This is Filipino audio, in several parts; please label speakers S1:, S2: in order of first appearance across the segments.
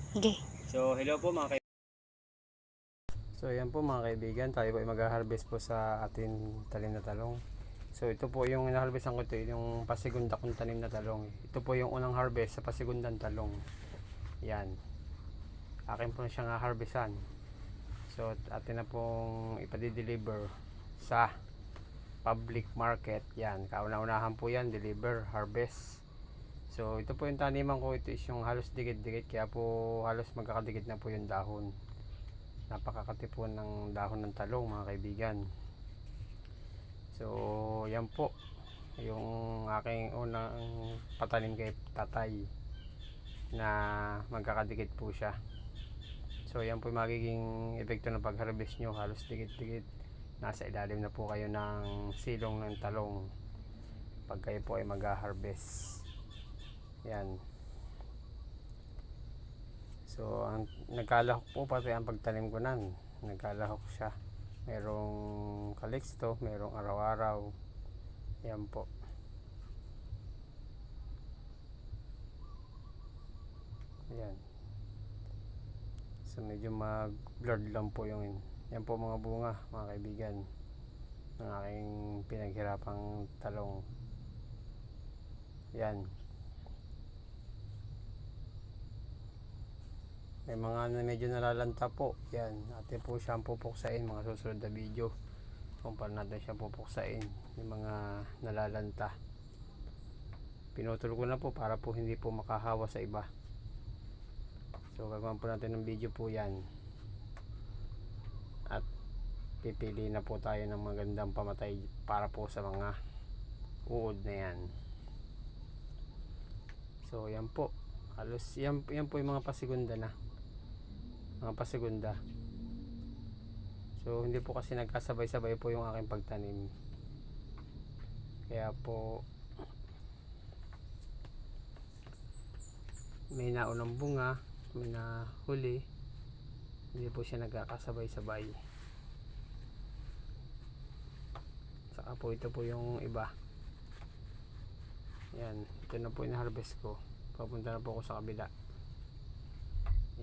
S1: Okay.
S2: So, hello po mga kaibigan. So, ayan po mga kaibigan, tayo po ay mag-harvest po sa ating talim na talong. So, ito po yung na-harvestan ko, ito yung pasigunda kong tanim na talong. Ito po yung unang harvest sa pasigundang talong. Yan. Akin po na siyang harvestan. So, atin na pong ipa-deliver sa public market. Yan, kauna-unahan po yan, deliver, harvest. So, ito po yung taniman ko, ito is yung halos dikit-dikit, kaya po halos magkakadikit na po yung dahon. Napakakatipon ng dahon ng talong mga kaibigan. So yan po yung aking unang patanim kay tatay na magkakadikit po siya. So yan po yung magiging epekto ng pag-harvest nyo, halos dikit-dikit, nasa ilalim na po kayo ng silong ng talong pag kayo po ay mag-harvest. Yan. So, nagkalahok po pati ang pagtanim ko nan. Nagkalahok siya. Merong kaliksto, merong araw-araw. Yan po. Yan. So, medyo mag-blurred lang po yung yan po mga bunga, mga kaibigan, ng aking pinaghirapang talong. Yan. May mga medyo nalalanta po. Yan, natin po siyang pupuksain mga susunod na video kung paano natin siya pupuksain yung mga nalalanta. Pinutol ko na po para po hindi po makahawa sa iba. So gagawin po natin ng video po yan at pipili na po tayo ng magandang pamatay para po sa mga uod na yan. So yan po, halos yan po yung mga pasigunda na, mga pasigunda. So hindi po kasi nagkasabay-sabay po yung aking pagtanim, kaya po may naunang bunga, may nahuli, hindi po siya nagkakasabay-sabay. Saka po ito po yung iba. Yan, ito na po yung harvest ko, papunta na po ako sa kabila.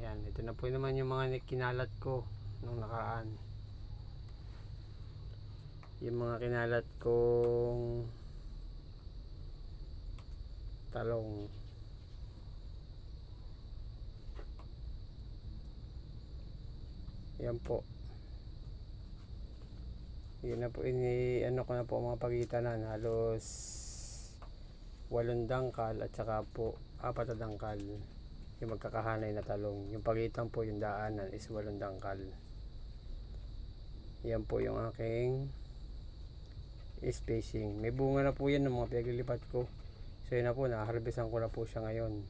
S2: Yan, ito na po naman yung mga kinalat ko nung nakaraan. Yung mga kinalat kong talong. Yan po. Yun na po, ano ko na po mga pagitanan, halos 8 dangkal at saka po 4 na dangkal yung magkakahanay na talong. Yung pagitan po, yung daanan is 8 dangkal. Yan po yung aking spacing. May bunga na po yan ng mga pinaglilipat ko. So yun na po, nakaharvestan ko na po siya ngayon.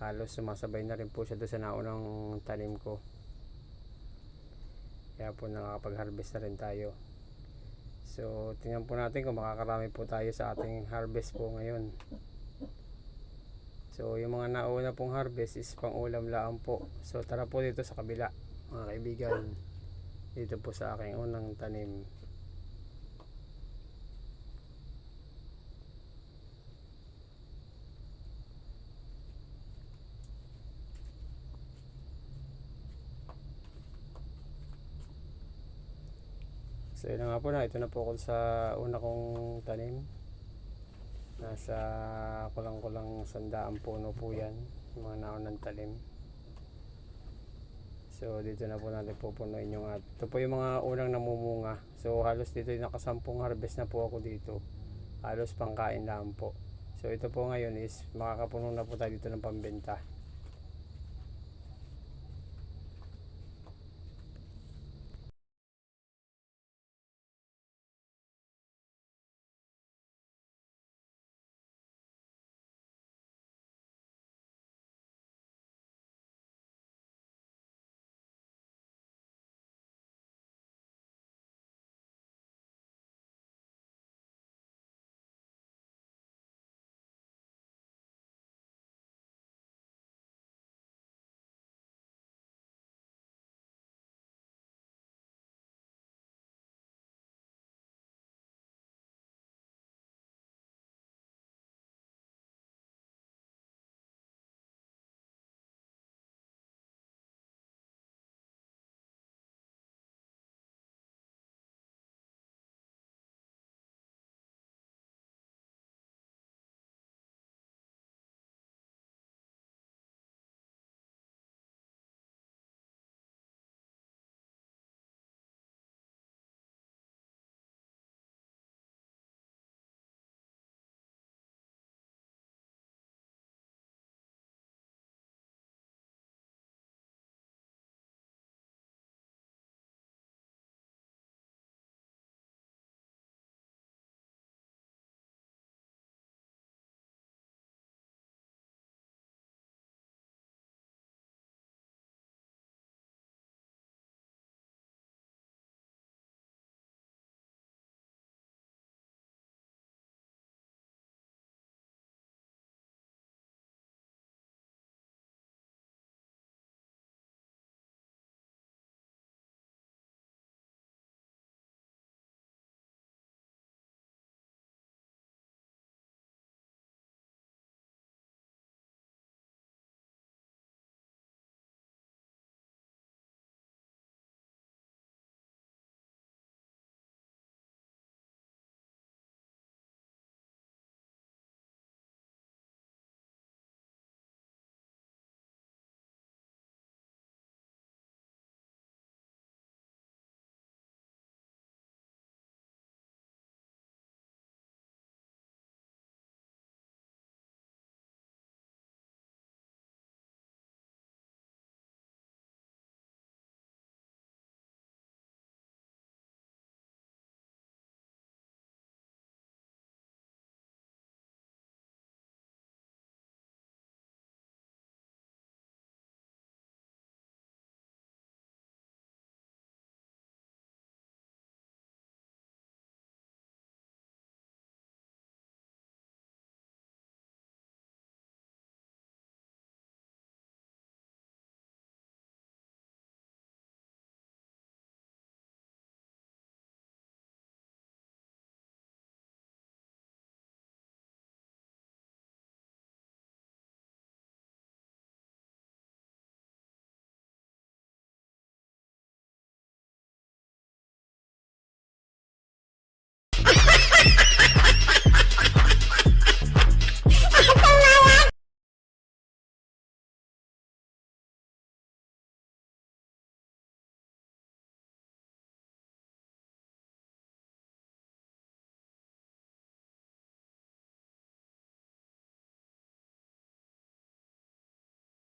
S2: Halos sumasabay na rin po siya doon sa naunang tanim ko. Kaya po nakakapag-harvest na rin tayo. So tingnan po natin kung makakarami po tayo sa ating harvest po ngayon. So yung mga nauna pong harvest is pang ulam lang po. So tara po dito sa kabila mga kaibigan, dito po sa aking unang tanim. So yun nga po na, ito na po ako sa una kong tanim. Nasa kulang-kulang 100 puno po yan, mga naunang talim. So dito na po natin pupunuin yung ito po yung mga unang namumunga. So halos dito yung nakasampung harvest na po ako dito. Halos pangkain lang po. So ito po ngayon is makakapuno na po tayo dito ng pambenta.